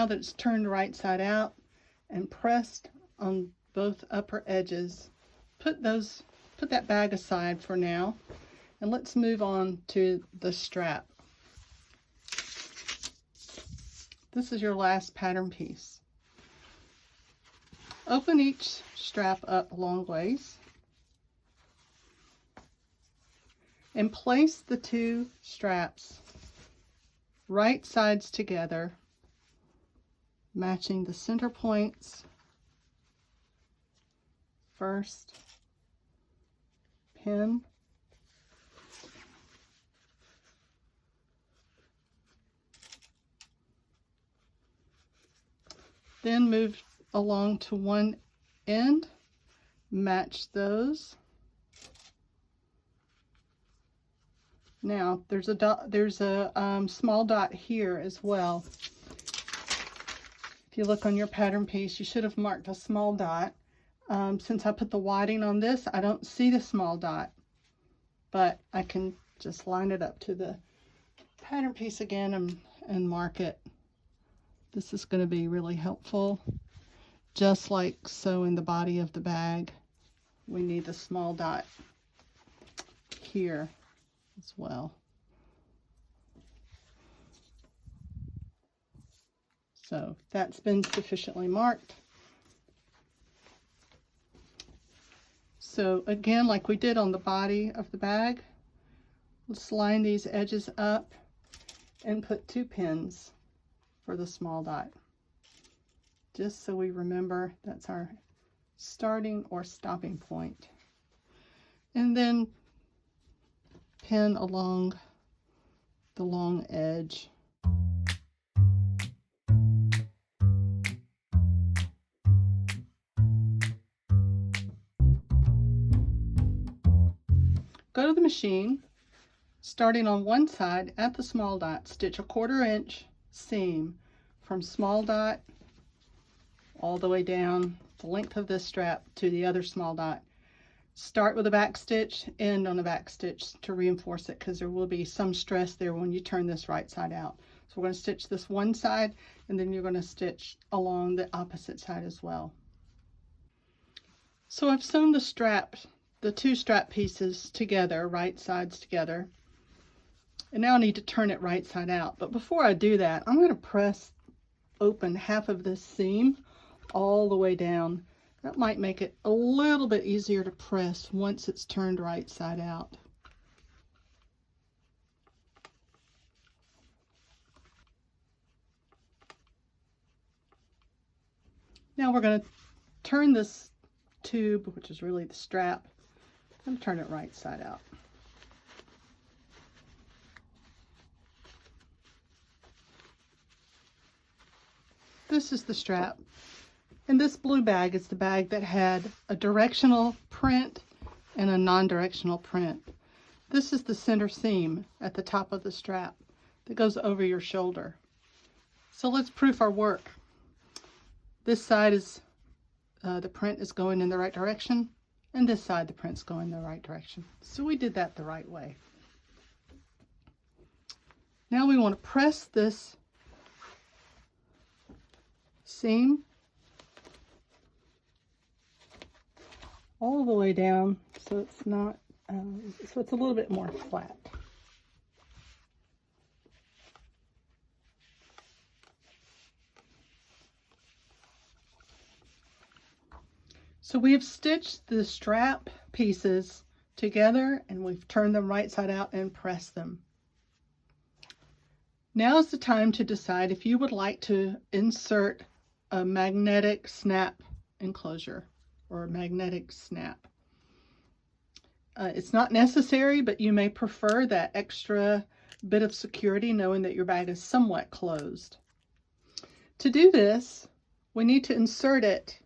now that it's turned right side out and pressed on both upper edges, put that bag aside for now, and let's move on to the strap. This is your last pattern piece. Open each strap up long ways and place the two straps right sides together, matching the center points first. Pin, then move along to one end, match those. Now there's a small dot here as well. If you look on your pattern piece, you should have marked a small dot. Since I put the whiting on this, I don't see the small dot, but I can just line it up to the pattern piece again and mark it. This is going to be really helpful. Just like so in the body of the bag, we need the small dot here as well. So that's been sufficiently marked. So again, like we did on the body of the bag, let's line these edges up and put 2 pins for the small dot, just so we remember that's our starting or stopping point. And then pin along the long edge. Go to the machine, starting on one side at the small dot, stitch a 1/4 inch seam from small dot all the way down the length of this strap to the other small dot. Start with a back stitch, end on a back stitch to reinforce it, because there will be some stress there when you turn this right side out. So we're going to stitch this one side, and then you're going to stitch along the opposite side as well. So I've sewn the strap, the 2 strap pieces together, right sides together. And now I need to turn it right side out. But before I do that, I'm going to press open half of this seam all the way down. That might make it a little bit easier to press once it's turned right side out. Now we're going to turn this tube, which is really the strap, and turn it right side out. This is the strap, and this blue bag is the bag that had a directional print and a non-directional print. This is the center seam at the top of the strap that goes over your shoulder. So let's proof our work. This side is the print is going in the right direction, and this side the print's going the right direction. So we did that the right way. Now we want to press this seam all the way down so it's not so it's a little bit more flat. So we've stitched the strap pieces together, and we've turned them right side out and pressed them. Now is the time to decide if you would like to insert a magnetic snap enclosure or a magnetic snap. It's not necessary, but you may prefer that extra bit of security knowing that your bag is somewhat closed. To do this, we need to insert it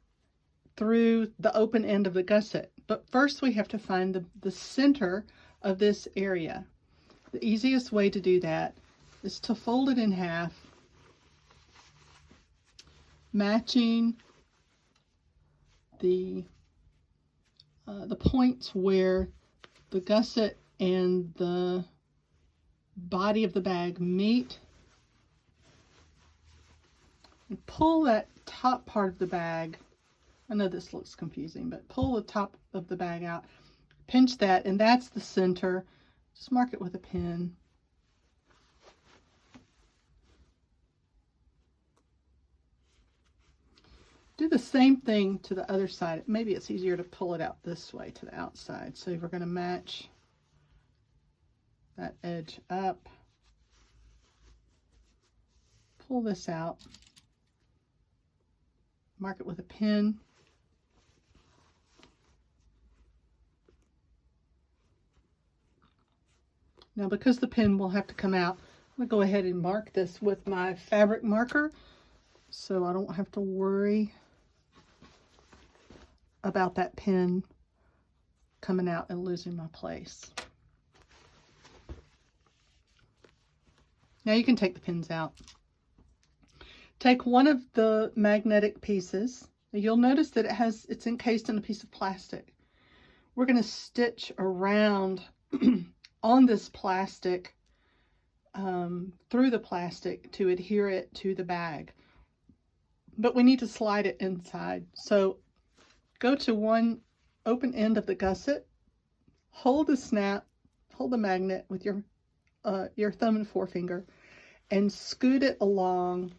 through the open end of the gusset, but first we have to find the center of this area. The easiest way to do that is to fold it in half, matching the points where the gusset and the body of the bag meet. And pull that top part of the bag. I know this looks confusing, but pull the top of the bag out. Pinch that, and that's the center. Just mark it with a pin. Do the same thing to the other side. Maybe it's easier to pull it out this way to the outside. So we're going to match that edge up. Pull this out. Mark it with a pin. Now, because the pin will have to come out, I'm going to go ahead and mark this with my fabric marker so I don't have to worry about that pin coming out and losing my place. Now you can take the pins out. Take one of the magnetic pieces. You'll notice that it's encased in a piece of plastic. We're going to stitch around on this plastic, through the plastic to adhere it to the bag. But we need to slide it inside. So go to one open end of the gusset, hold the magnet with your thumb and forefinger, and scoot it along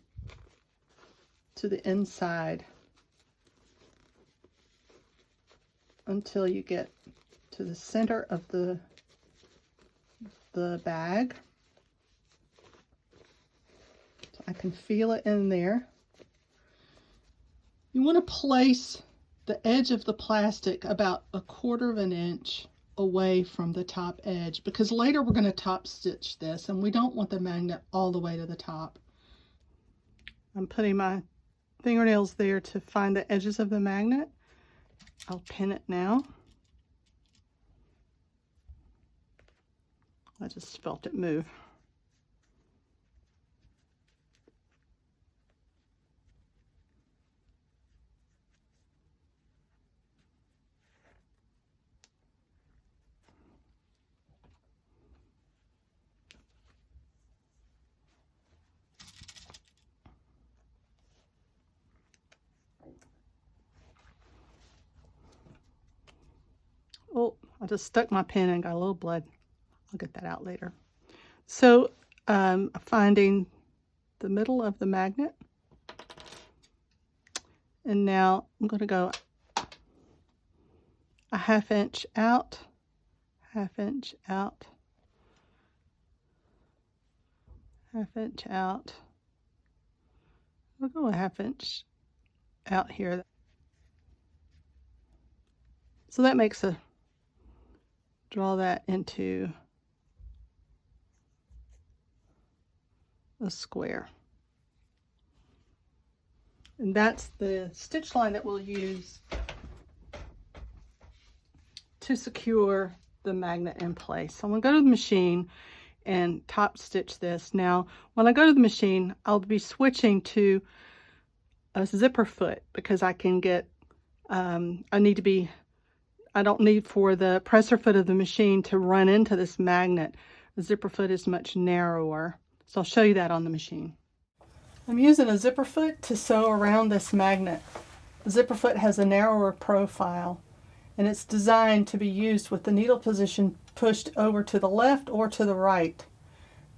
to the inside until you get to the center of the bag. So I can feel it in there. You want to place the edge of the plastic about 1/4 of an inch away from the top edge, because later we're going to top stitch this and we don't want the magnet all the way to the top. I'm putting my fingernails there to find the edges of the magnet. I'll pin it now. I just felt it move. Oh, I just stuck my pin and got a little blood. I'll get that out later. So finding the middle of the magnet. And now I'm going to go a 1/2 inch out, 1/2 inch out, 1/2 inch out. We'll go a 1/2 inch out here. So that makes draw that into a square. And that's the stitch line that we'll use to secure the magnet in place. So I'm going to go to the machine and top stitch this. Now, when I go to the machine, I'll be switching to a zipper foot because I can get, I don't need for the presser foot of the machine to run into this magnet. The zipper foot is much narrower. So I'll show you that on the machine. I'm using a zipper foot to sew around this magnet. The zipper foot has a narrower profile and it's designed to be used with the needle position pushed over to the left or to the right.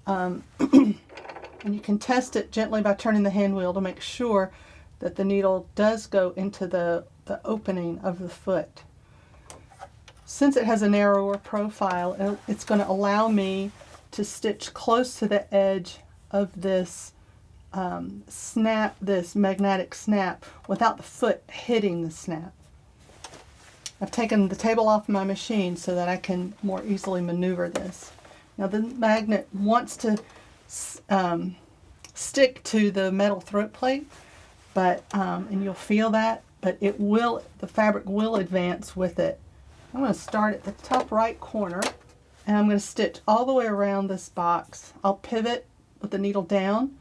And you can test it gently by turning the hand wheel to make sure that the needle does go into the opening of the foot. Since it has a narrower profile, it's going to allow me to stitch close to the edge of this this magnetic snap without the foot hitting the snap. I've taken the table off my machine so that I can more easily maneuver this. Now the magnet wants to stick to the metal throat plate, but and you'll feel that, but the fabric will advance with it. I'm going to start at the top right corner and I'm going to stitch all the way around this box. I'll pivot with the needle down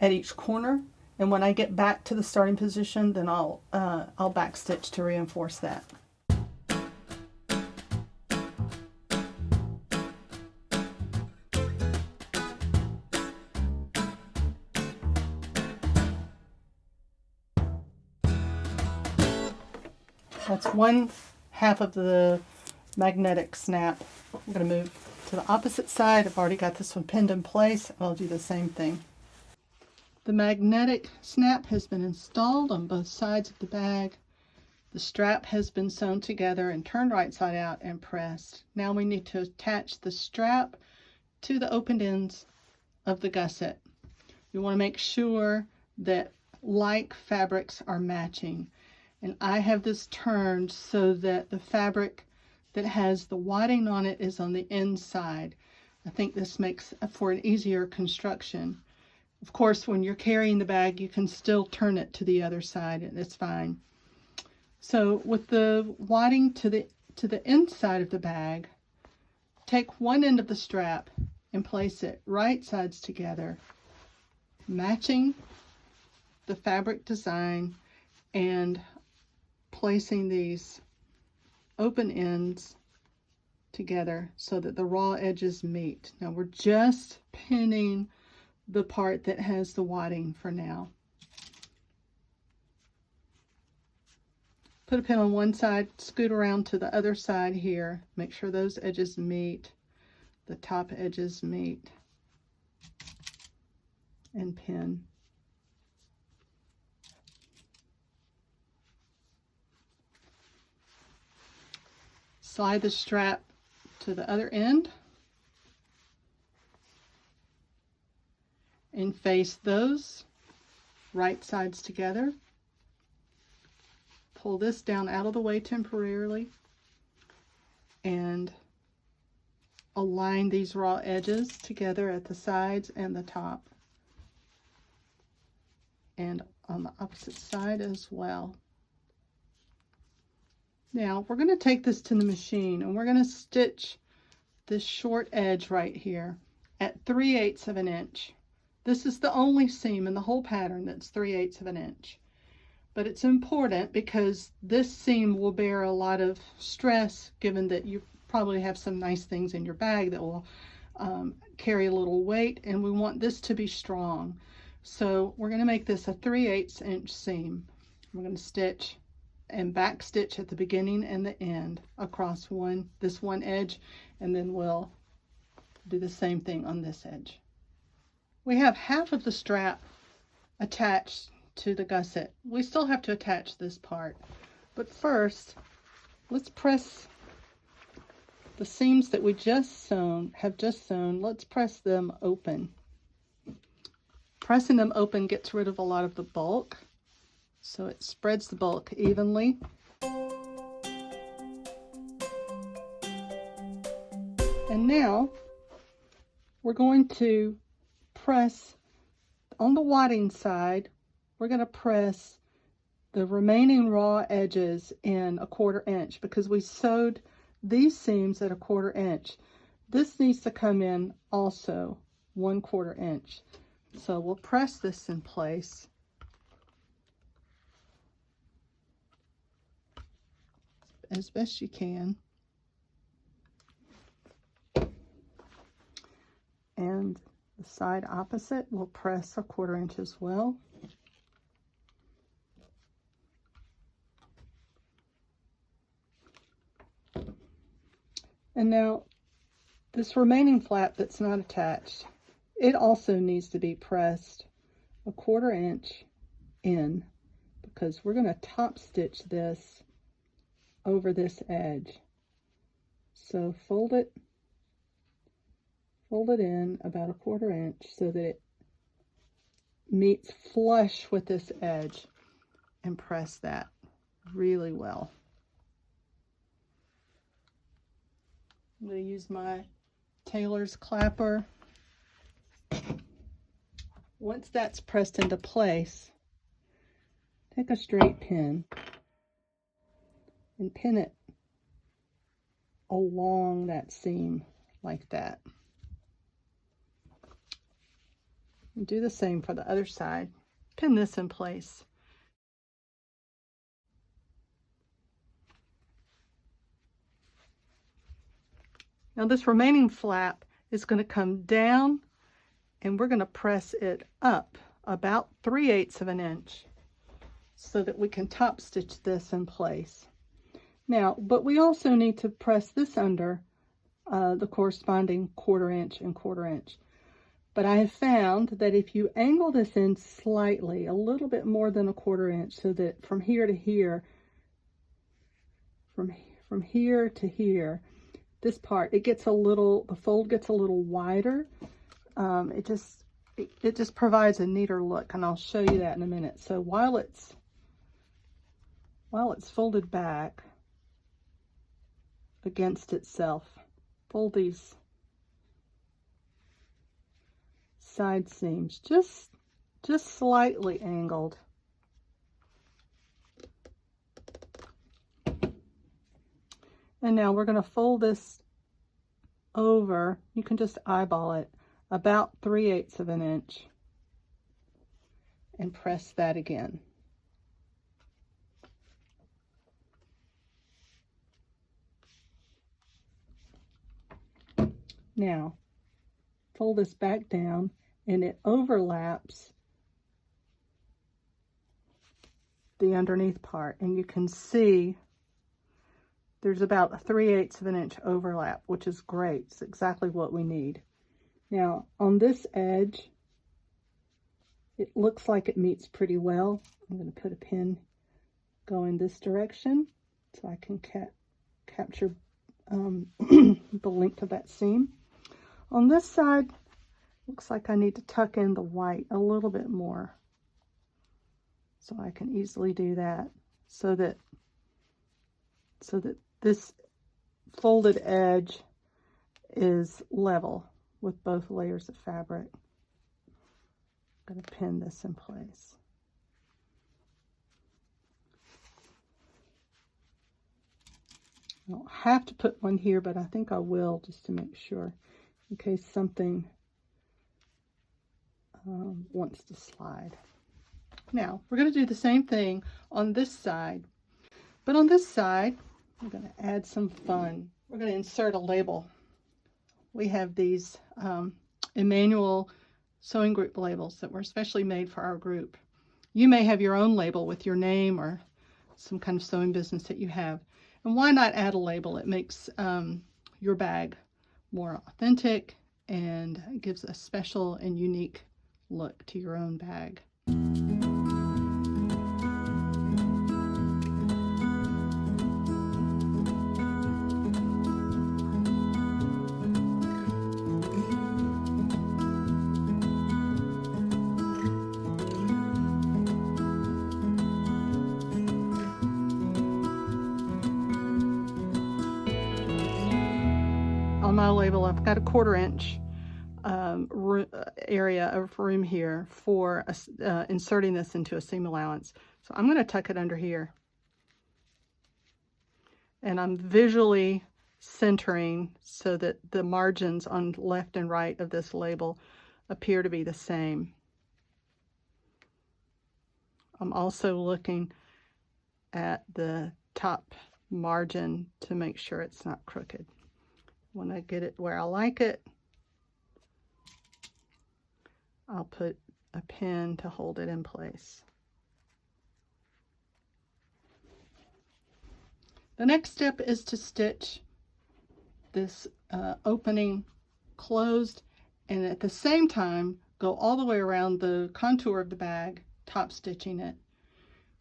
at each corner, and when I get back to the starting position, then I'll back stitch to reinforce that. That's one half of the magnetic snap. I'm going to move to the opposite side. I've already got this one pinned in place. I'll do the same thing. The magnetic snap has been installed on both sides of the bag. The strap has been sewn together and turned right side out and pressed. Now we need to attach the strap to the opened ends of the gusset. You want to make sure that like fabrics are matching. And I have this turned so that the fabric that has the wadding on it is on the inside. I think this makes for an easier construction. Of course, when you're carrying the bag, you can still turn it to the other side and it's fine. So with the wadding to the inside of the bag, take one end of the strap and place it right sides together, matching the fabric design and placing these open ends together so that the raw edges meet. Now we're just pinning the part that has the wadding for now. Put a pin on one side, scoot around to the other side here, make sure those edges meet, the top edges meet, and pin. Slide the strap to the other end and face those right sides together. Pull this down out of the way temporarily and align these raw edges together at the sides and the top, and on the opposite side as well. Now we're going to take this to the machine and we're going to stitch this short edge right here at 3/8 of an inch. This is the only seam in the whole pattern that's 3/8 of an inch. But it's important because this seam will bear a lot of stress, given that you probably have some nice things in your bag that will carry a little weight, and we want this to be strong. So we're going to make this a 3/8 inch seam. We're going to stitch and back stitch at the beginning and the end across this one edge, and then we'll do the same thing on this edge. We have half of the strap attached to the gusset. We still have to attach this part, but first let's press the seams that we have just sewn. Let's press them open. Pressing them open gets rid of a lot of the bulk, so it spreads the bulk evenly. And now we're going to press on the wadding side. We're going to press the remaining raw edges in 1/4 inch because we sewed these seams at 1/4 inch. This needs to come in also 1/4 inch. So we'll press this in place. As best you can. And the side opposite we'll press 1/4 inch as well. And now this remaining flap that's not attached, it also needs to be pressed 1/4 inch in because we're going to top stitch this over this edge. So fold it in about 1/4 inch so that it meets flush with this edge, and press that really well. I'm going to use my tailor's clapper. Once that's pressed into place, take a straight pin and pin it along that seam like that. And do the same for the other side. Pin this in place. Now this remaining flap is going to come down, and we're going to press it up about 3/8 of an inch so that we can top stitch this in place. Now, but we also need to press this under the corresponding 1/4 inch and 1/4 inch. But I have found that if you angle this in slightly, a little bit more than a 1/4 inch, so that from here to here, from here to here, this part, it gets a little, the fold gets a little wider. It just provides a neater look, and I'll show you that in a minute. So while it's folded back against itself, fold these side seams just slightly angled. And now we're going to fold this over. You can just eyeball it about 3/8 of an inch and press that again. Now fold this back down, and it overlaps the underneath part, and you can see there's about a 3/8 of an inch overlap, which is great. It's exactly what we need. Now on this edge, it looks like it meets pretty well. I'm going to put a pin going this direction so I can capture the length of that seam. On this side, looks like I need to tuck in the white a little bit more. So I can easily do that so that this folded edge is level with both layers of fabric. I'm going to pin this in place. I don't have to put one here, but I think I will, just to make sure, in case something wants to slide. Now we're going to do the same thing on this side, but on this side we're going to add some fun. We're going to insert a label. We have these Emmanuel sewing group labels that were especially made for our group. You may have your own label with your name or some kind of sewing business that you have, and why not add a label? It makes your bag more authentic and gives a special and unique look to your own bag. On my label, I've got a 1/4 inch area of room here for inserting this into a seam allowance. So I'm going to tuck it under here. And I'm visually centering so that the margins on left and right of this label appear to be the same. I'm also looking at the top margin to make sure it's not crooked. When I get it where I like it, I'll put a pin to hold it in place. The next step is to stitch this opening closed, and at the same time go all the way around the contour of the bag, top stitching it.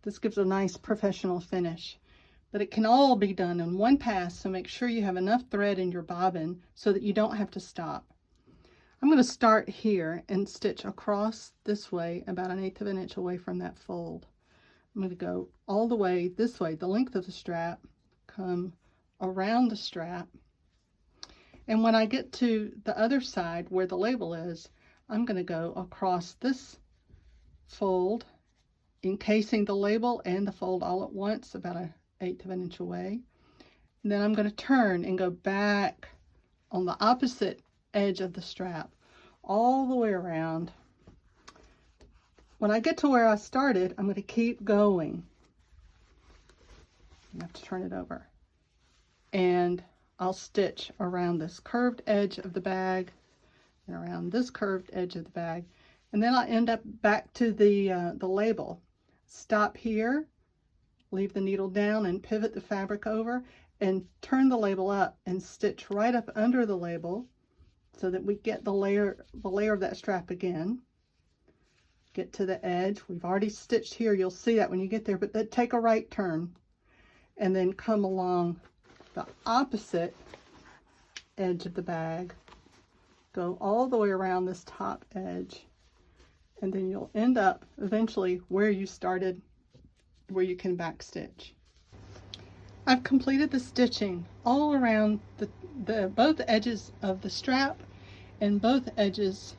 This gives a nice professional finish, but it can all be done in one pass, so make sure you have enough thread in your bobbin so that you don't have to stop. I'm going to start here and stitch across this way about 1/8 of an inch away from that fold. I'm going to go all the way this way, the length of the strap, come around the strap, and when I get to the other side where the label is, I'm going to go across this fold, encasing the label and the fold all at once, about 1/8 of an inch away. And then I'm going to turn and go back on the opposite edge of the strap all the way around. When I get to where I started, I'm going to keep going. I have to turn it over, and I'll stitch around this curved edge of the bag and around this curved edge of the bag, and then I'll end up back to the label. Stop here leave the needle down and pivot the fabric over and turn the label up and stitch right up under the label so that we get the layer of that strap again. Get to the edge. We've already stitched here. You'll see that when you get there, but then take a right turn and then come along the opposite edge of the bag. Go all the way around this top edge, and then you'll end up eventually where you started, where you can back stitch. I've completed the stitching all around both edges of the strap and both edges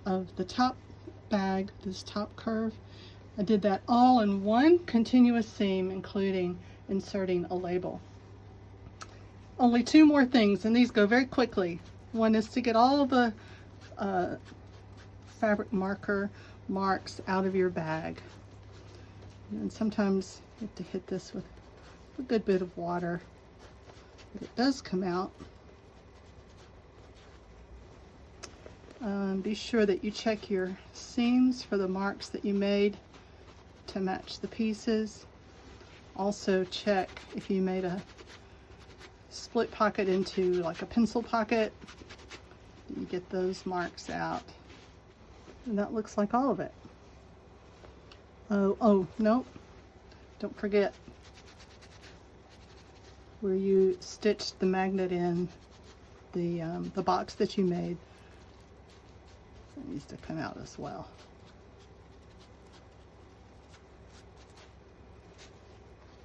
of the top bag, this top curve. I did that all in one continuous seam, including inserting a label. Only two more things, and these go very quickly. One is to get all the fabric marker marks out of your bag. And sometimes you have to hit this with a good bit of water, but it does come out. Be sure that you check your seams for the marks that you made to match the pieces. Also check if you made a split pocket into like a pencil pocket. You get those marks out. And that looks like all of it. Oh, no, don't forget where you stitched the magnet in the box that you made. It needs to come out as well.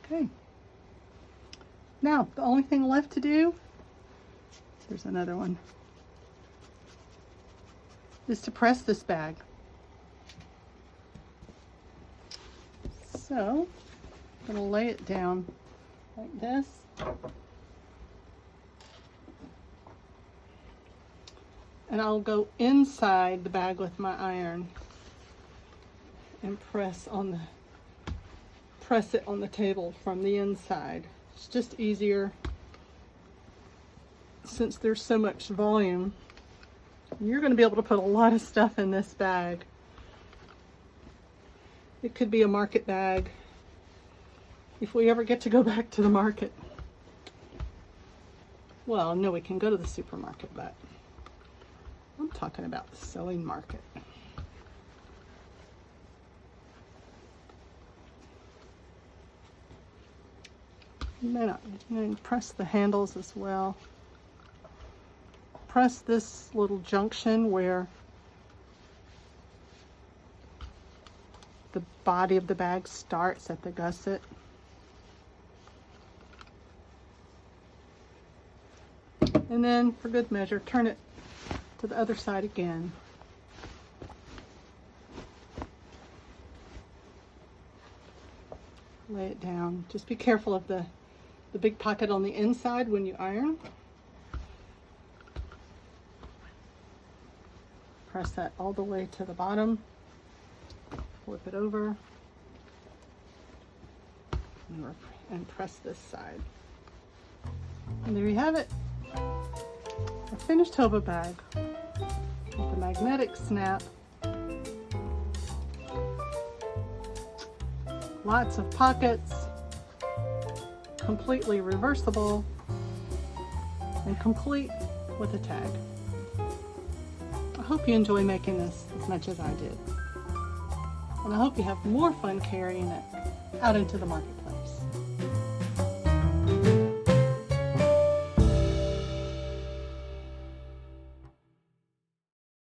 Okay. Now, the only thing left to do, there's another one, is to press this bag. So, I'm going to lay it down like this. And I'll go inside the bag with my iron and press it on the table from the inside. It's just easier since there's so much volume. You're going to be able to put a lot of stuff in this bag. It could be a market bag if we ever get to go back to the market. Well, no, we can go to the supermarket, but I'm talking about the sewing market. And then press the handles as well. Press this little junction where the body of the bag starts at the gusset. And then, for good measure, turn it to the other side again. Lay it down. Just be careful of the big pocket on the inside when you iron. Press that all the way to the bottom. Flip it over. And press this side. And there you have it. A finished Hobo bag with a magnetic snap. Lots of pockets. Completely reversible. And complete with a tag. I hope you enjoy making this as much as I did. And I hope you have more fun carrying it out into the market.